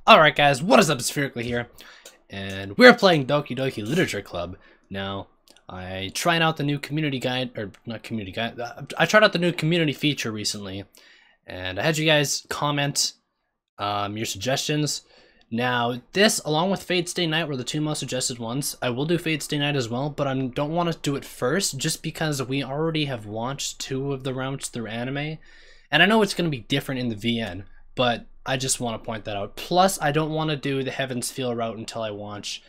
Alright guys, what is up? Spherical here, and we're playing Doki Doki Literature Club. Now, I tried out the new community guide, or not community guide, I tried out the new community feature recently, and I had you guys comment your suggestions. Now, this, along with Fate Stay Night, were the two most suggested ones. I will do Fate Stay Night as well, but I don't want to do it first, just because we already have watched 2 of the routes through anime, and I know it's going to be different in the VN, but I just want to point that out. Plus, I don't want to do the Heaven's Feel route until I watch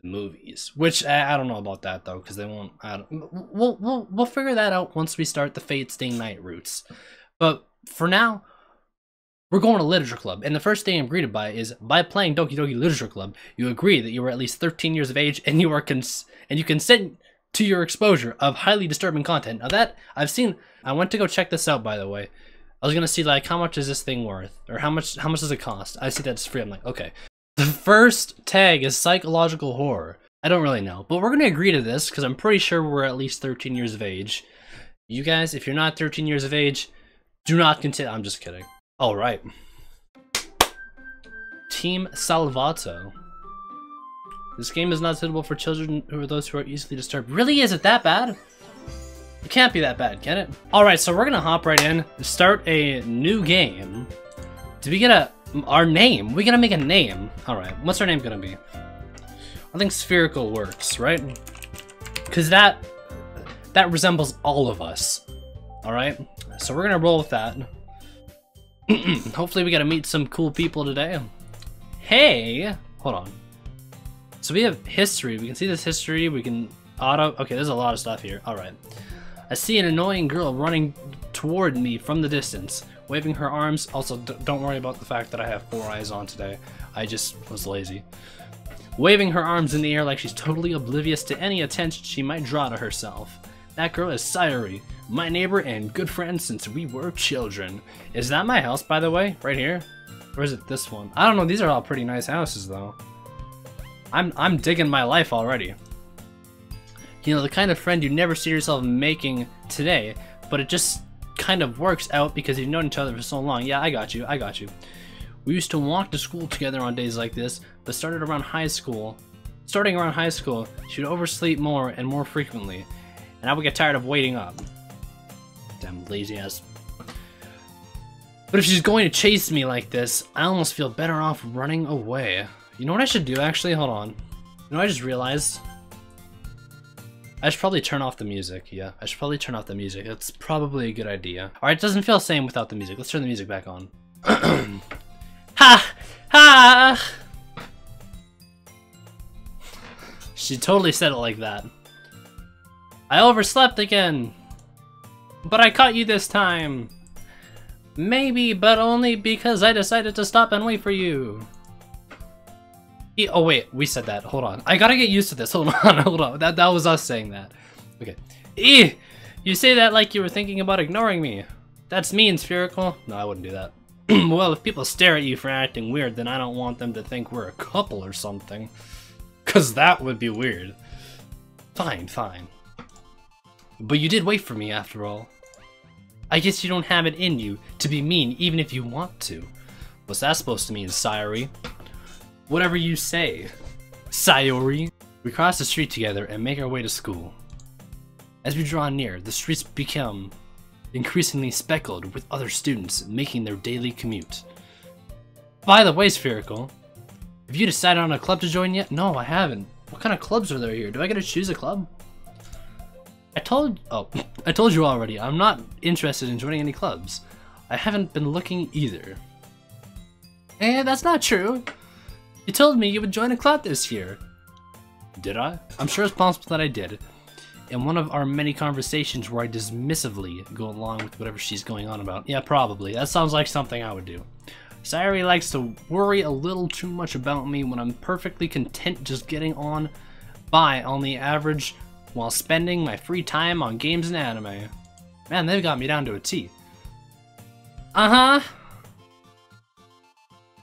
the movies, which I don't know about that though, because they won't. We'll figure that out once we start the Fate Stay Night routes. But for now, we're going to Literature Club, and the first thing I'm greeted by is, by playing Doki Doki Literature Club, you agree that you are at least 13 years of age and you consent to your exposure of highly disturbing content. Now that I've seen, I went to go check this out, by the way. I was gonna see like how much is this thing worth, or how much does it cost? I see that it's free. I'm like, okay. The first tag is psychological horror. I don't really know, but we're gonna agree to this because I'm pretty sure we're at least 13 years of age. You guys, if you're not 13 years of age, do not continue. I'm just kidding. All right. Team Salvato. This game is not suitable for children who are those who are easily disturbed. Really? Is it that bad? It can't be that bad, can it? Alright, so we're gonna hop right in, start a new game. Did we get our name? We gotta make a name. Alright, what's our name gonna be? I think Spherical works, right? Because that resembles all of us. Alright, so we're gonna roll with that. Hopefully we gotta meet some cool people today. Hey! Hold on. So we have history. We can see this history. We can auto. Okay, there's a lot of stuff here. Alright. I see an annoying girl running toward me from the distance, waving her arms. Also, don't worry about the fact that I have 4 eyes on today. I just was lazy. Waving her arms in the air like she's totally oblivious to any attention she might draw to herself. That girl is Sayuri, my neighbor and good friend since we were children. Is that my house, by the way? Right here? Or is it this one? I don't know. These are all pretty nice houses, though. I'm digging my life already. You know, the kind of friend you never see yourself making today, but it just kind of works out because you've known each other for so long. Yeah, I got you. We used to walk to school together on days like this, but starting around high school, she'd oversleep more and more frequently, and I would get tired of waiting up. Damn lazy ass. But if she's going to chase me like this, I almost feel better off running away. You know what I should do, actually? Hold on. You know what I just realized? I should probably turn off the music. Yeah, I should probably turn off the music. That's probably a good idea. Alright, it doesn't feel the same without the music. Let's turn the music back on. Ha! Ha! She totally said it like that. I overslept again. But I caught you this time. Maybe, but only because I decided to stop and wait for you. Oh wait, we said that. Hold on. I gotta get used to this. Hold on. That was us saying that. Okay. You say that like you were thinking about ignoring me. That's mean, Spherical. No, I wouldn't do that. Well, if people stare at you for acting weird, then I don't want them to think we're a couple or something. Cause that would be weird. Fine. But you did wait for me after all. I guess you don't have it in you to be mean even if you want to. What's that supposed to mean, Sayuri? Whatever you say, Sayuri. We cross the street together and make our way to school. As we draw near, the streets become increasingly speckled with other students making their daily commute. By the way, Spherical, have you decided on a club to join yet? No, I haven't. What kind of clubs are there here? Do I get to choose a club? I told you already, I'm not interested in joining any clubs. I haven't been looking either. That's not true. You told me you would join a club this year. Did I? I'm sure it's possible that I did. In one of our many conversations where I dismissively go along with whatever she's going on about. Yeah, probably. That sounds like something I would do. Sayuri likes to worry a little too much about me when I'm perfectly content just getting on by on the average while spending my free time on games and anime. Man, they've got me down to a T. Uh-huh.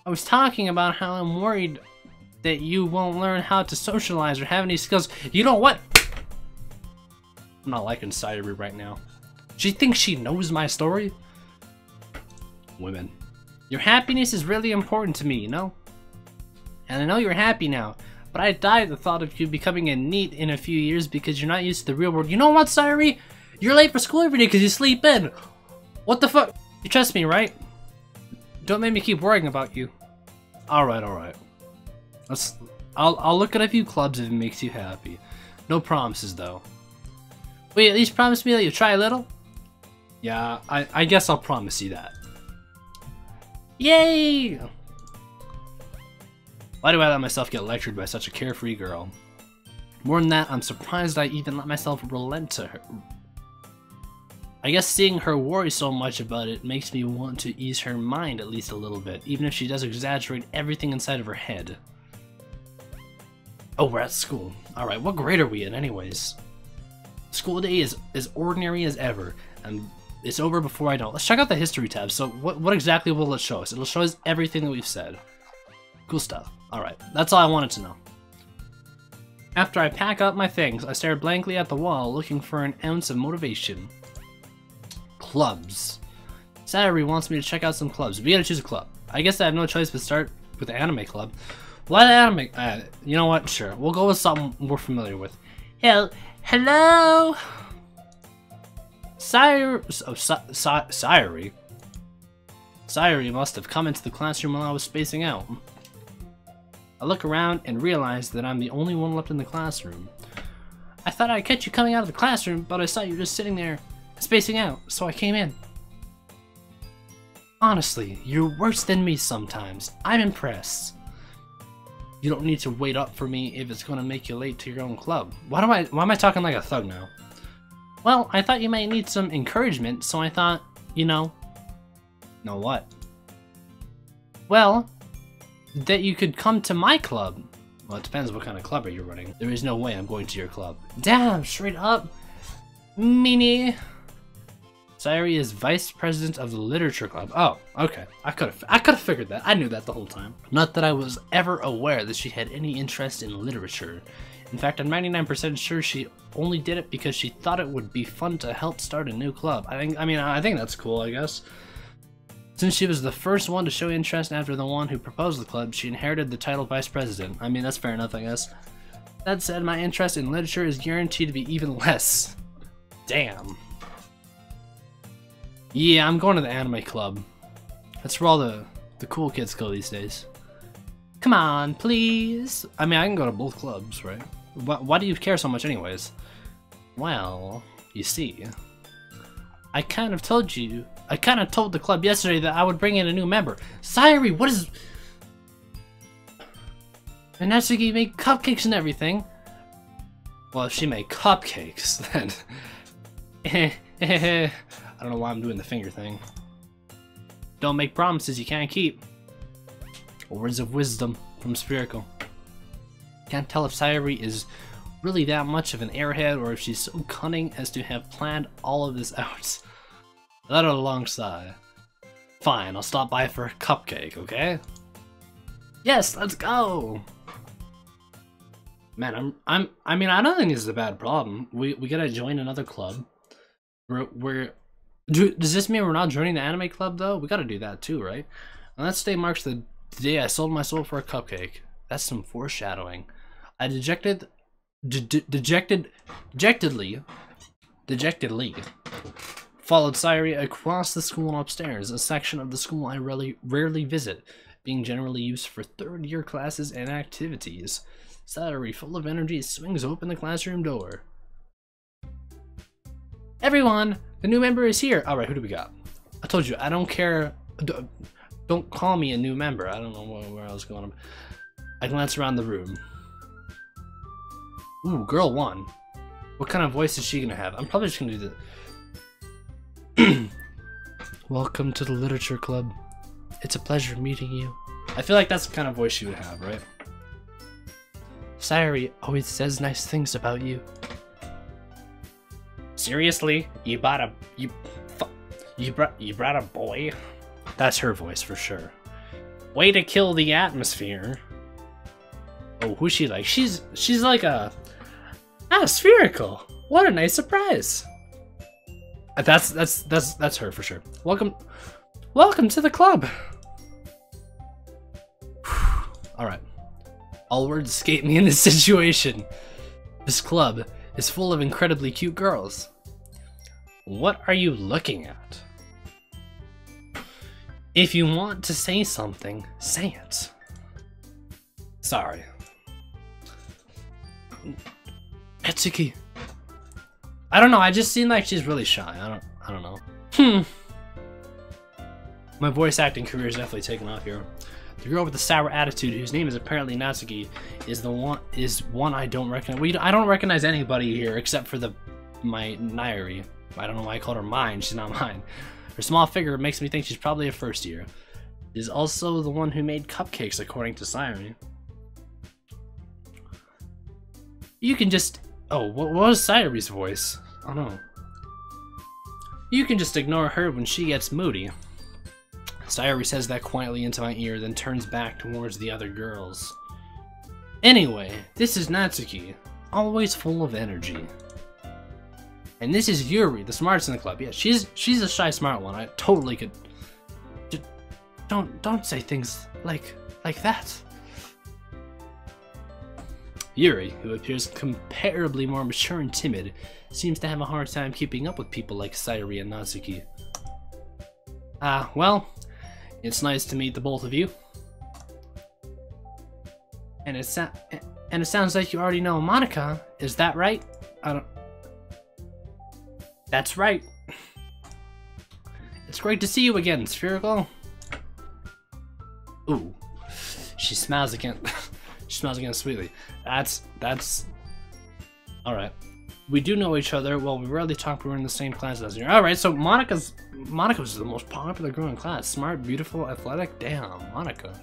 I was talking about how I'm worried that you won't learn how to socialize or have any skills. You know what? I'm not liking Sayuri right now. She thinks she knows my story? Women. Your happiness is really important to me, you know? and I know you're happy now, but I die at the thought of you becoming a NEET in a few years because you're not used to the real world. You know what, Sayuri? You're late for school every day because you sleep in. What the fuck? You trust me, right? Don't make me keep worrying about you. Alright, alright. I'll look at a few clubs if it makes you happy. No promises, though. Will you at least promise me that you'll try a little? Yeah, I guess I'll promise you that. Yay! Why do I let myself get lectured by such a carefree girl? More than that, I'm surprised I even let myself relent to her. I guess seeing her worry so much about it makes me want to ease her mind at least a little bit, even if she does exaggerate everything inside of her head. Oh, we're at school. Alright, what grade are we in anyways? School day is as ordinary as ever, and it's over before I know. Let's check out the history tab. So what exactly will it show us? It'll show us everything that we've said. Cool stuff. Alright, that's all I wanted to know. After I pack up my things, I stare blankly at the wall, looking for an ounce of motivation. Clubs. Sayuri wants me to check out some clubs. We gotta choose a club. I guess I have no choice but start with the anime club. Why the anime? You know what? Sure. We'll go with something we're familiar with. Hello? Sayuri? Sayuri must have come into the classroom while I was spacing out. I look around and realize that I'm the only one left in the classroom. I thought I'd catch you coming out of the classroom, but I saw you just sitting there spacing out, so I came in. Honestly, you're worse than me sometimes. I'm impressed. You don't need to wait up for me if it's gonna make you late to your own club. Why am I talking like a thug now? Well, I thought you might need some encouragement, so I thought, you know what? Well, that you could come to my club. Well, it depends what kind of club are you running. There is no way I'm going to your club. Damn, straight up. Meanie. Sayuri is vice president of the literature club. Oh, okay. I could have figured that. I knew that the whole time. Not that I was ever aware that she had any interest in literature. In fact, I'm 99% sure she only did it because she thought it would be fun to help start a new club. I think that's cool, I guess. Since she was the first one to show interest after the one who proposed the club, she inherited the title vice president. I mean, that's fair enough, I guess. That said, my interest in literature is guaranteed to be even less. Damn. Yeah, I'm going to the anime club. That's where all the cool kids go these days. Come on, please. I mean, I can go to both clubs, right? Why do you care so much anyways? Well, you see, I kind of told the club yesterday that I would bring in a new member. Sayuri, what is... And Natsuki made cupcakes and everything. Well, if she made cupcakes, then... I don't know why I'm doing the finger thing. Don't make promises you can't keep. Words of wisdom from Spherical. Can't tell if Sayuri is really that much of an airhead or if she's so cunning as to have planned all of this out. Let out a long sigh. Fine, I'll stop by for a cupcake, okay? Yes, let's go! Man, I mean, I don't think this is a bad problem. We gotta join another club. Does this mean we're not joining the anime club though? We gotta do that too, right? And that day marks the day I sold my soul for a cupcake. That's some foreshadowing. I dejectedly followed Sayuri across the school and upstairs, a section of the school I rarely visit, being generally used for third-year classes and activities. Sayuri, full of energy, swings open the classroom door. Everyone, the new member is here. All right, who do we got? I told you, I don't care. Don't call me a new member. I don't know where I was going. I glance around the room. Ooh, girl 1. What kind of voice is she gonna have? I'm probably just gonna do the... Welcome to the literature club. It's a pleasure meeting you. I feel like that's the kind of voice she would have, right? Sayuri always says nice things about you. Seriously? You brought a boy? That's her voice for sure. Way to kill the atmosphere. Oh, who's she like? She's like a... Ah, Spherical. What a nice surprise. That's her for sure. Welcome to the club. All right. All words escape me in this situation. This club is full of incredibly cute girls. What are you looking at? If you want to say something, say it. Sorry. Etsuki. I don't know, I just seem like she's really shy. I don't know. My voice acting career is definitely taking off here. The girl with the sour attitude, whose name is apparently Natsuki, is one I don't recognize. I don't recognize anybody here except for my Nairi. I don't know why I called her mine. She's not mine. Her small figure makes me think she's probably a first year. She is also the one who made cupcakes, according to Sayuri. You can just... Oh, what was Sayuri's voice? Oh no. You can just ignore her when she gets moody. Sayuri says that quietly into my ear, then turns back towards the other girls. Anyway, this is Natsuki, always full of energy. And this is Yuri, the smartest in the club. Yeah, she's a shy, smart one. I totally could... Don't say things like that. Yuri, who appears comparably more mature and timid, seems to have a hard time keeping up with people like Sayuri and Natsuki. Well, it's nice to meet the both of you. And it sounds like you already know Monika, is that right? That's right. It's great to see you again, Spherical. Ooh, she smiles again. She smiles again sweetly. That's... Alright. We do know each other. Well, we rarely talk, but we're in the same class as you. Alright, so Monika's the most popular girl in class. Smart, beautiful, athletic. Damn, Monika.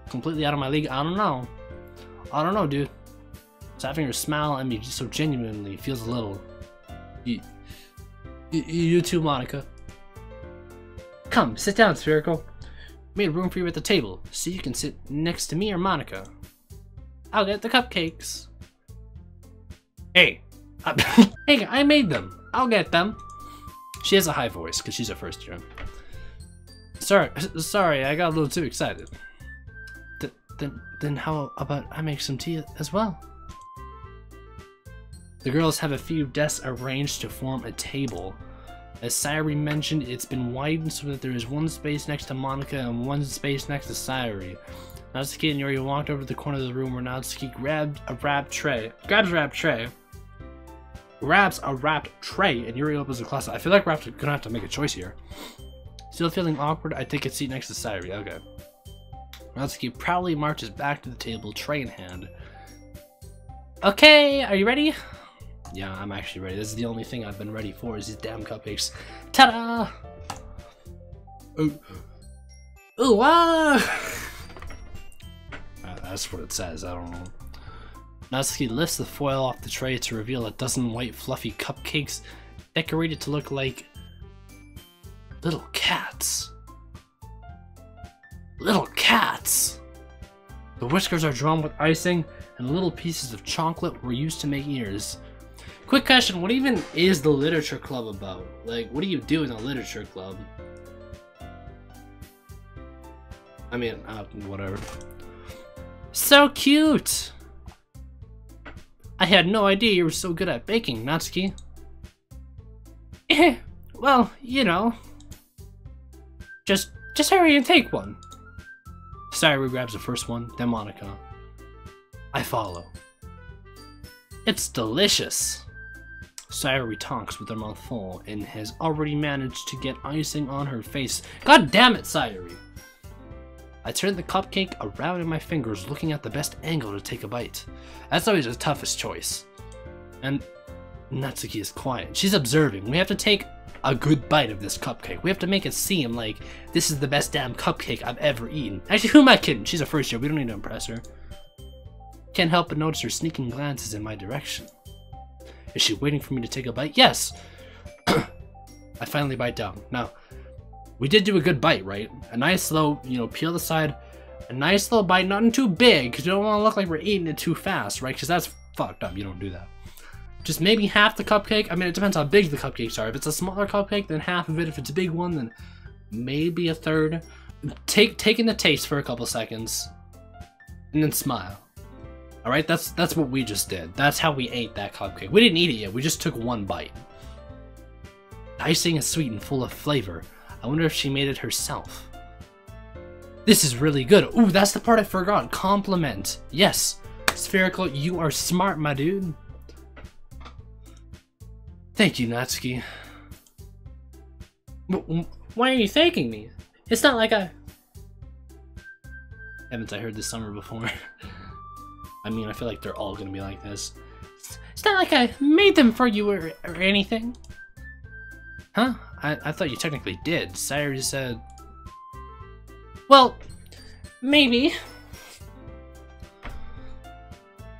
Completely out of my league. I don't know. I don't know, dude. Just having her smile at me so genuinely feels a little... You too, Monika. Come, sit down, Spherical. Made room for you at the table, so you can sit next to me or Monika. I'll get the cupcakes. Hey, hey, I made them. I'll get them. She has a high voice because she's a first year. Sorry, I got a little too excited. Then how about I make some tea as well? The girls have a few desks arranged to form a table. As Sayuri mentioned, it's been widened so that there is one space next to Monika and one space next to Sayuri. Natsuki and Yuri walked over to the corner of the room where Natsuki grabs a wrapped tray, and Yuri opens the closet. I feel like we're gonna have to make a choice here. Still feeling awkward, I take a seat next to Sayuri. Okay. Natsuki proudly marches back to the table, tray in hand. Okay, are you ready? Yeah, I'm actually ready. This is the only thing I've been ready for is these damn cupcakes. Ta-da! Ooh, that's what it says, I don't know. Natsuki lifts the foil off the tray to reveal a dozen white fluffy cupcakes decorated to look like little cats. Little cats! The whiskers are drawn with icing, and little pieces of chocolate were used to make ears. Quick question, what even is the literature club about? Like, what do you do in a literature club? I mean, whatever. So cute! I had no idea you were so good at baking, Natsuki. Well, you know. Just hurry and take one. Sayuri grabs the first one, then Monika. I follow. It's delicious. Sayuri talks with her mouth full and has already managed to get icing on her face. God damn it, Sayuri! I turn the cupcake around in my fingers, looking at the best angle to take a bite. That's always the toughest choice. And Natsuki is quiet. She's observing. We have to take a good bite of this cupcake. We have to make it seem like this is the best damn cupcake I've ever eaten. Actually, who am I kidding? She's a first year. We don't need to impress her. Can't help but notice her sneaking glances in my direction. Is she waiting for me to take a bite? Yes! I finally bite down. Now, we did do a good bite, right? A nice slow, peel the side. A nice slow bite, nothing too big, because you don't want to look like we're eating it too fast, right? Because that's fucked up. You don't do that. Just maybe half the cupcake. I mean, it depends how big the cupcakes are. If it's a smaller cupcake, then half of it. If it's a big one, then maybe a third. Take in the taste for a couple seconds. and then smile. Alright, that's what we just did. That's how we ate that cupcake. We didn't eat it yet, we just took one bite. The icing is sweet and full of flavor. I wonder if she made it herself. This is really good. Ooh, that's the part I forgot. Compliment. Yes. Spherical, you are smart, my dude. Thank you, Natsuki. Why are you thanking me? It's not like I... Haven't I heard this summer before? I mean, I feel like they're all gonna be like this. It's not like I made them for you or anything. Huh? I thought you technically did. Sayuri said... Well, maybe.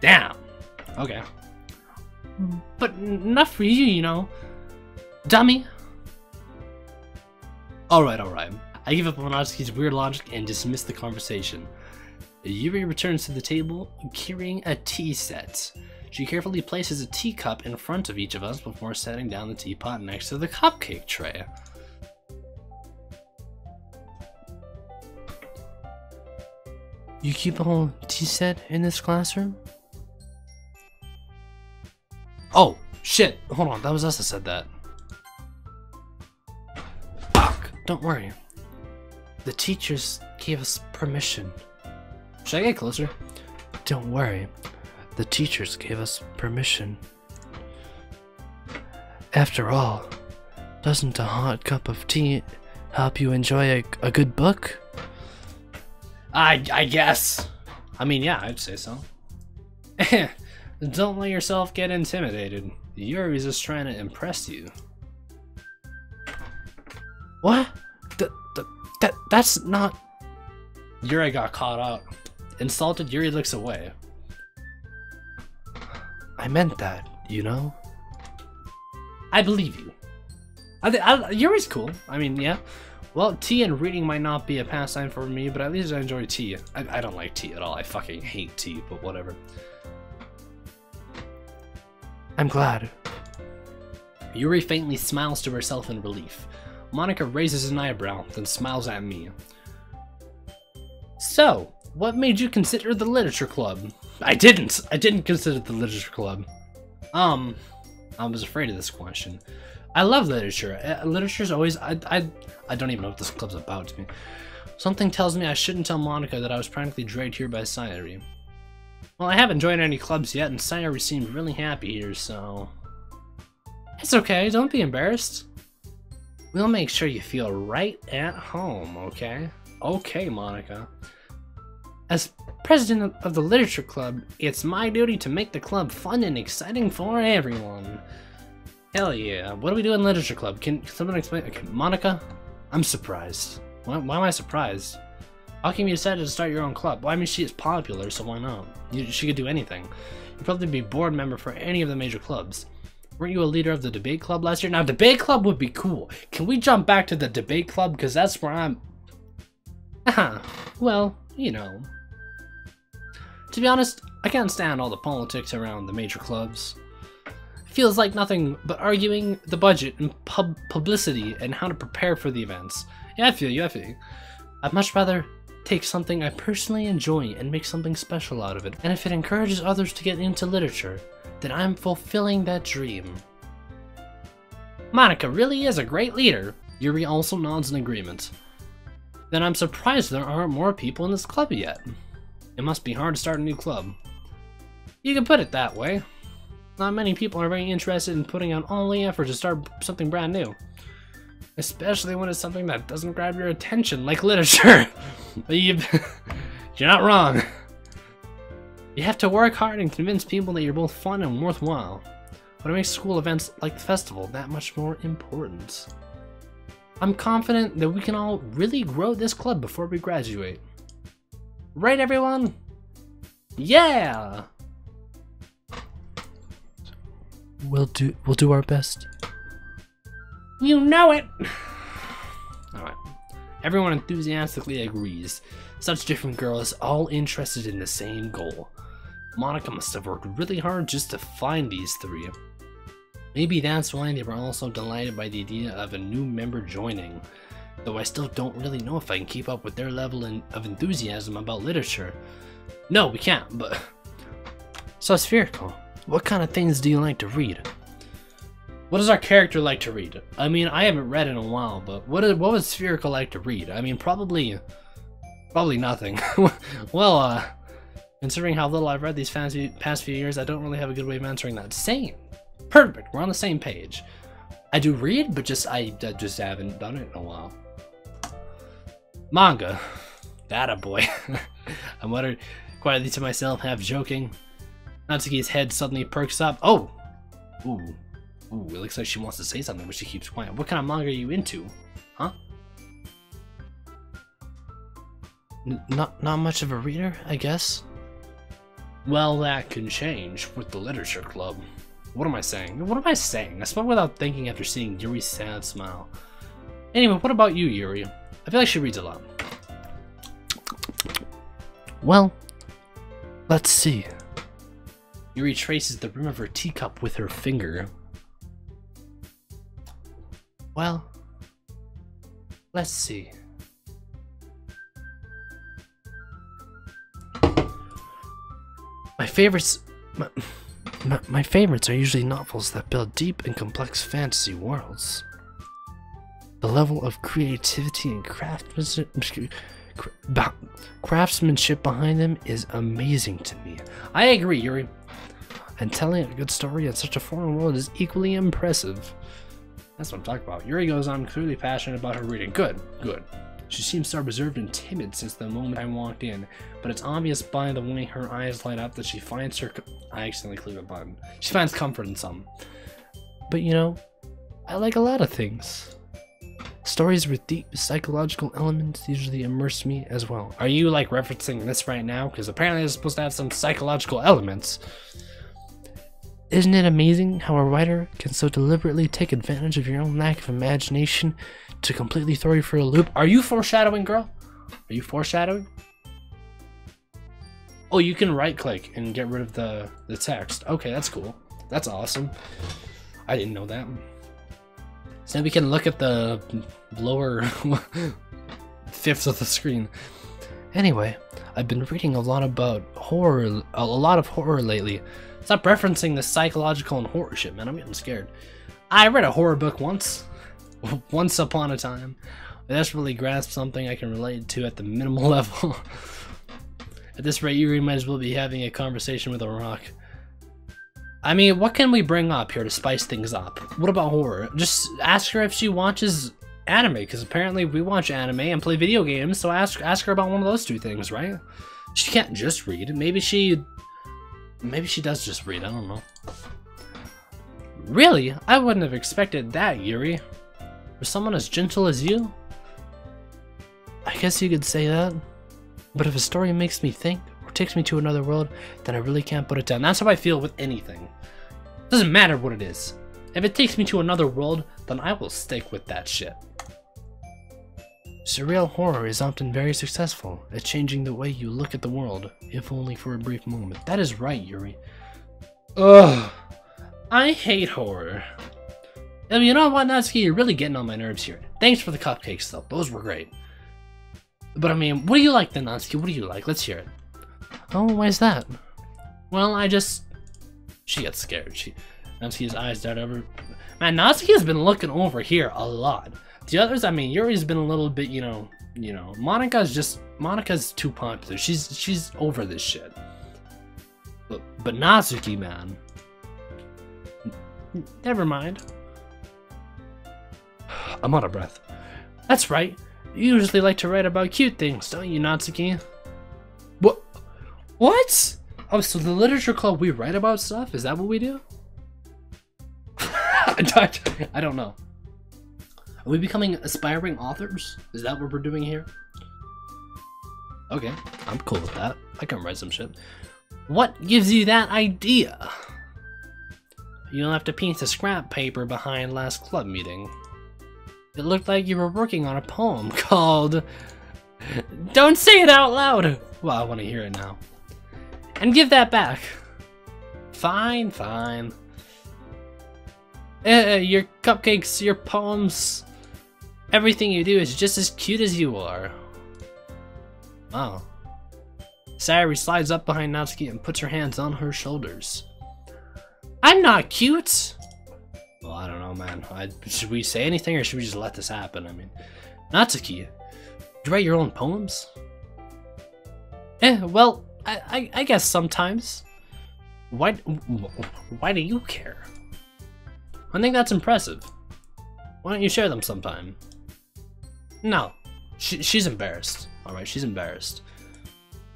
Damn. Okay. But not for you, you know. Dummy. Alright. I give up on Natsuki's weird logic and dismiss the conversation. Yuri returns to the table carrying a tea set. She carefully places a teacup in front of each of us before setting down the teapot next to the cupcake tray. You keep a whole tea set in this classroom? Oh, shit. Hold on, that was us that said that. Fuck. Don't worry. The teachers gave us permission. Should I get closer? Don't worry. The teachers gave us permission. After all, doesn't a hot cup of tea help you enjoy a good book? I guess. I mean, yeah, I'd say so. Don't let yourself get intimidated. Yuri's just trying to impress you. What? That's not... Yuri got caught out. Insulted, Yuri looks away. I meant that, you know? I believe you. Yuri's cool. I mean, yeah. Well, tea and reading might not be a pastime for me, but at least I enjoy tea. I don't like tea at all. I fucking hate tea, but whatever. I'm glad. Yuri faintly smiles to herself in relief. Monika raises an eyebrow, then smiles at me. So, what made you consider the literature club? I didn't consider the literature club. I was afraid of this question. I love literature. Literature's always... I don't even know what this club's about to me. Something tells me I shouldn't tell Monika that I was practically dragged here by Sayuri. Well, I haven't joined any clubs yet, and Sayuri seemed really happy here, so... It's okay, don't be embarrassed. We'll make sure you feel right at home, okay? Okay, Monika. As president of the literature club, it's my duty to make the club fun and exciting for everyone. Hell yeah. What do we do in literature club? Can someone explain? Okay, Monika, I'm surprised. Why am I surprised? How come you decided to start your own club? Well, I mean, she is popular, so why not? She could do anything. You'd probably be board member for any of the major clubs. Weren't you a leader of the debate club last year? Now, debate club would be cool. Can we jump back to the debate club? Because that's where I'm... Well, you know. To be honest, I can't stand all the politics around the major clubs. It feels like nothing but arguing the budget and publicity and how to prepare for the events. Yeah, I feel you. I'd much rather take something I personally enjoy and make something special out of it. And if it encourages others to get into literature, then I'm fulfilling that dream. Monika really is a great leader. Yuri also nods in agreement. Then I'm surprised there aren't more people in this club yet. It must be hard to start a new club. You can put it that way. Not many people are very interested in putting out all the effort to start something brand new. Especially when it's something that doesn't grab your attention, like literature. You're not wrong. You have to work hard and convince people that you're both fun and worthwhile. But it makes school events like the festival that much more important. I'm confident that we can all really grow this club before we graduate. Right, everyone? Yeah! We'll do our best. You know it! Alright. Everyone enthusiastically agrees. Such different girls, all interested in the same goal. Monika must have worked really hard just to find these three. Maybe that's why they were all so delighted by the idea of a new member joining. Though I still don't really know if I can keep up with their level of enthusiasm about literature. No, we can't, but... So, Spherical, what kind of things do you like to read? What does our character like to read? I mean, I haven't read in a while, but what would Spherical like to read? I mean, probably nothing. Well, considering how little I've read these past few years, I don't really have a good way of answering that. Same. Perfect, we're on the same page. I do read, but I just haven't done it in a while. Manga. Attaboy. I muttered quietly to myself, half joking. Natsuki's head suddenly perks up. Oh! Ooh, it looks like she wants to say something, but she keeps quiet. What kind of manga are you into? Huh? Not much of a reader, I guess? Well, that can change with the literature club. What am I saying? What am I saying? I spoke without thinking after seeing Yuri's sad smile. Anyway, what about you, Yuri? I feel like she reads a lot. Well, let's see. Yuri traces the rim of her teacup with her finger. Well, let's see. My favorites are usually novels that build deep and complex fantasy worlds. The level of creativity and craftsmanship behind them is amazing to me. I agree, Yuri. And telling a good story in such a foreign world is equally impressive. That's what I'm talking about. Yuri goes on, clearly passionate about her reading. Good. She seems so reserved and timid since the moment I walked in, but it's obvious by the way her eyes light up that she finds her... I accidentally clicked a button. She finds comfort in some. But you know, I like a lot of things. Stories with deep psychological elements usually immerse me as well. Are you like referencing this right now? Because apparently it's supposed to have some psychological elements. Isn't it amazing how a writer can so deliberately take advantage of your own lack of imagination to completely throw you for a loop? Are you foreshadowing, girl? Are you foreshadowing? Oh, you can right click and get rid of the text. Okay, that's cool. That's awesome. I didn't know that. So now we can look at the lower fifth of the screen. Anyway, I've been reading a lot about horror, a lot of horror lately. Stop referencing the psychological and horror shit, man. I'm getting scared. I read a horror book once. Once upon a time. I desperately grasped something I can relate to at the minimal level. At this rate, you might as well be having a conversation with a rock. I mean, what can we bring up here to spice things up? What about horror? Just ask her if she watches anime, because apparently we watch anime and play video games, so ask her about one of those two things, right? She can't just read. Maybe she does just read, I don't know. Really? I wouldn't have expected that, Yuri. For someone as gentle as you? I guess you could say that. But if a story makes me think, or takes me to another world, then I really can't put it down. That's how I feel with anything. Doesn't matter what it is. If it takes me to another world, then I will stick with that shit. Surreal horror is often very successful at changing the way you look at the world, if only for a brief moment. That is right, Yuri. Ugh. I hate horror. And you know what, Natsuki? You're really getting on my nerves here. Thanks for the cupcakes, though. Those were great. But I mean, what do you like then, Natsuki? What do you like? Let's hear it. Oh, why is that? Well, she gets scared. Natsuki's eyes dart over. Man, Natsuki has been looking over here a lot. The others, I mean, Yuri's been a little bit, you know, Monika's too popular. She's over this shit. But Natsuki, man. Never mind. I'm out of breath. That's right. You usually like to write about cute things, don't you, Natsuki? What? Oh, so the literature club, we write about stuff? Is that what we do? I don't know. Are we becoming aspiring authors? Is that what we're doing here? Okay, I'm cool with that. I can write some shit. What gives you that idea? You'll have to piece the scrap paper behind last club meeting. It looked like you were working on a poem called... Don't say it out loud! Well, I want to hear it now. And give that back. Fine. Your cupcakes, your poems, everything you do is just as cute as you are. Wow. Sayuri slides up behind Natsuki and puts her hands on her shoulders. I'm not cute! Well, I don't know, man. Should we say anything or should we just let this happen? I mean, Natsuki, you write your own poems? Well, I guess sometimes. Why do you care? I think that's impressive. Why don't you share them sometime? No. She's embarrassed. Alright, she's embarrassed.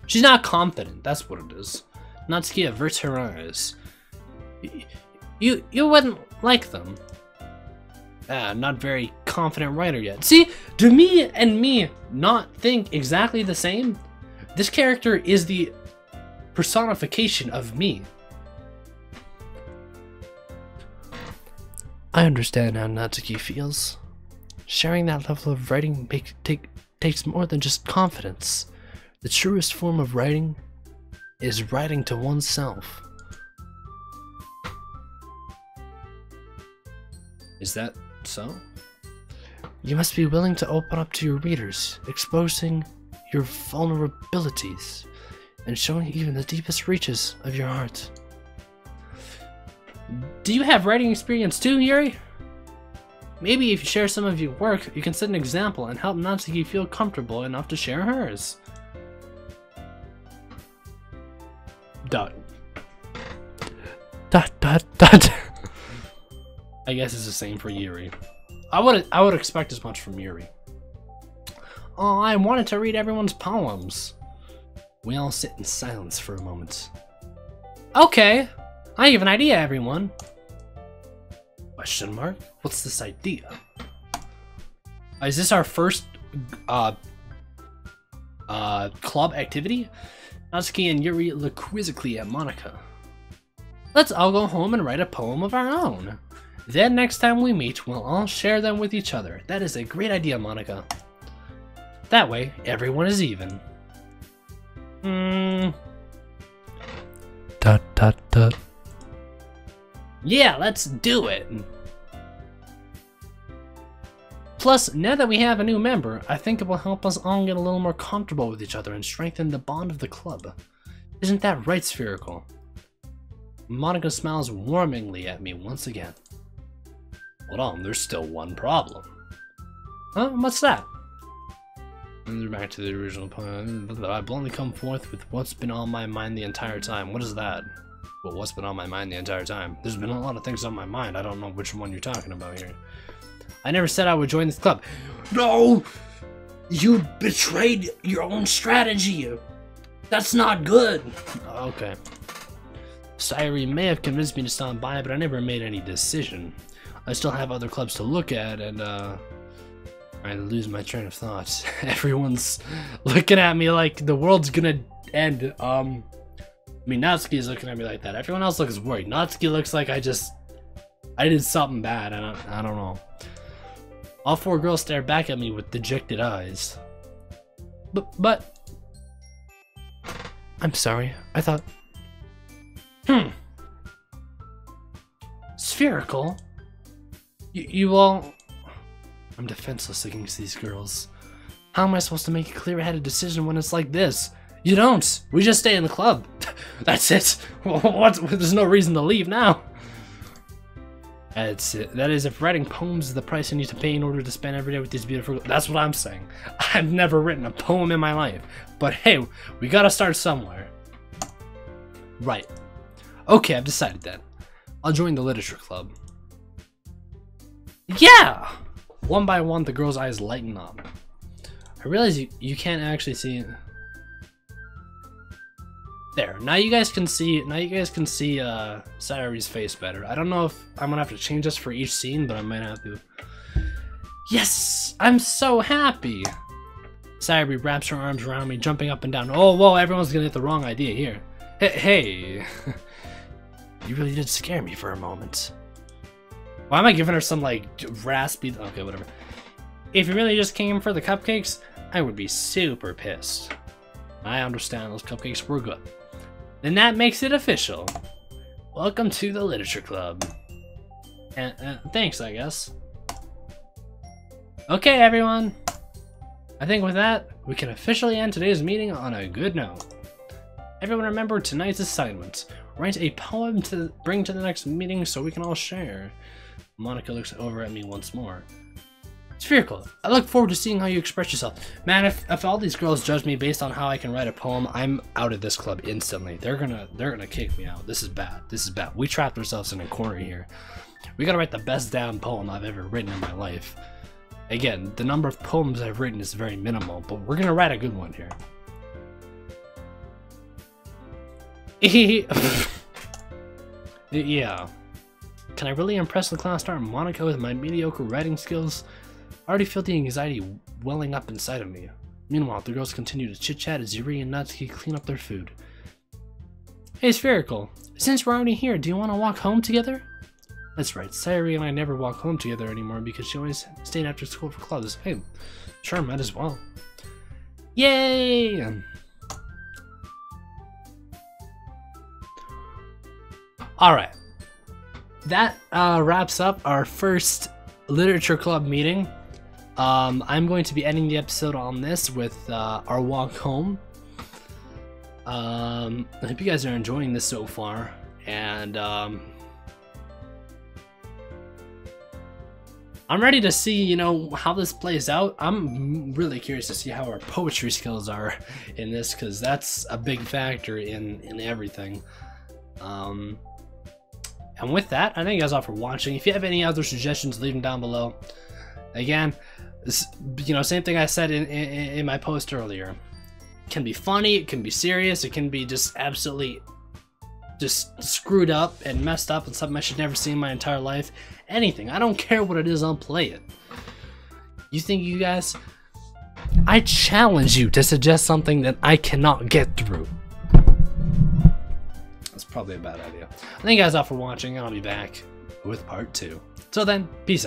She's not confident, that's what it is. Natsuki averts her eyes. You wouldn't like them. Not very confident writer yet. See, do me and me not think exactly the same? This character is the personification of me. I understand how Natsuki feels. Sharing that level of writing takes more than just confidence. The truest form of writing is writing to oneself. Is that so? You must be willing to open up to your readers, exposing your vulnerabilities, and showing even the deepest reaches of your heart. Do you have writing experience too, Yuri? Maybe if you share some of your work, you can set an example and help Natsuki feel comfortable enough to share hers. Dot. I guess it's the same for Yuri. I would expect as much from Yuri. Oh, I wanted to read everyone's poems. We all sit in silence for a moment. Okay, I have an idea, everyone. Question mark? What's this idea? Is this our first club activity? Natsuki and Yuri look quizzically at Monika. Let's all go home and write a poem of our own. Then next time we meet, we'll all share them with each other. That is a great idea, Monika. That way, everyone is even. Yeah, let's do it! Plus, now that we have a new member, I think it will help us all get a little more comfortable with each other and strengthen the bond of the club. Isn't that right, Spherical? Monika smiles warmingly at me once again. Hold on, there's still one problem. Huh? What's that? And back to the original point. I bluntly come forth with what's been on my mind the entire time. What is that? Well, what's been on my mind the entire time? There's been a lot of things on my mind. I don't know which one you're talking about here. I never said I would join this club. No! You betrayed your own strategy. That's not good. Okay. Sayuri may have convinced me to stop by, but I never made any decision. I still have other clubs to look at, and I lose my train of thought. Everyone's looking at me like the world's gonna end. I mean, Natsuki's looking at me like that. Everyone else looks worried. Natsuki looks like I did something bad. I don't know. All four girls stare back at me with dejected eyes. But I'm sorry. I thought. Spherical? You all... I'm defenseless against these girls. How am I supposed to make a clear-headed decision when it's like this? You don't! We just stay in the club. That's it! There's no reason to leave now. That's it. That is, if writing poems is the price I need to pay in order to spend every day with these beautiful girls. That's what I'm saying. I've never written a poem in my life. But hey, we gotta start somewhere. Right. Okay, I've decided then. I'll join the literature club. Yeah! One by one, the girl's eyes lighten up. I realize you can't actually see it. There. Now you guys can see Sayuri's face better. I don't know if I'm gonna have to change this for each scene, but I might have to. Yes! I'm so happy! Sayuri wraps her arms around me, jumping up and down. Oh, whoa, everyone's gonna get the wrong idea here. Hey! You really did scare me for a moment. Why am I giving her some, like, raspy... Okay, whatever. If you really just came for the cupcakes, I would be super pissed. I understand those cupcakes were good. Then that makes it official. Welcome to the Literature Club. And thanks, I guess. Okay, everyone. I think with that, we can officially end today's meeting on a good note. Everyone remember tonight's assignment. Write a poem to bring to the next meeting so we can all share. Monica looks over at me once more. Spherical, I look forward to seeing how you express yourself. Man, if all these girls judge me based on how I can write a poem, I'm out of this club instantly. They're gonna kick me out. This is bad. This is bad. We trapped ourselves in a corner here. We gotta write the best damn poem I've ever written in my life. Again, the number of poems I've written is very minimal, but we're gonna write a good one here. Yeah. Can I really impress the class star Monica with my mediocre writing skills? I already feel the anxiety welling up inside of me. Meanwhile, the girls continue to chit-chat as Yuri and Natsuki clean up their food. Hey, Spherical, since we're already here, do you want to walk home together? That's right, Sayuri and I never walk home together anymore because she always stayed after school for clubs. Hey, sure, might as well. Yay! Alright. That wraps up our first literature club meeting. I'm going to be ending the episode on this with our walk home. I hope you guys are enjoying this so far, and I'm ready to see, you know, how this plays out. I'm really curious to see how our poetry skills are in this, because that's a big factor in everything. And with that, I thank you guys all for watching. If you have any other suggestions, leave them down below. Again, this, you know, same thing I said in my post earlier. It can be funny, it can be serious, it can be just absolutely just screwed up and messed up and something I should never see in my entire life. Anything. I don't care what it is, I'll play it. You think you guys... I challenge you to suggest something that I cannot get through. That's probably a bad idea. Thank you guys all for watching, and I'll be back with part 2. Till then, peace out.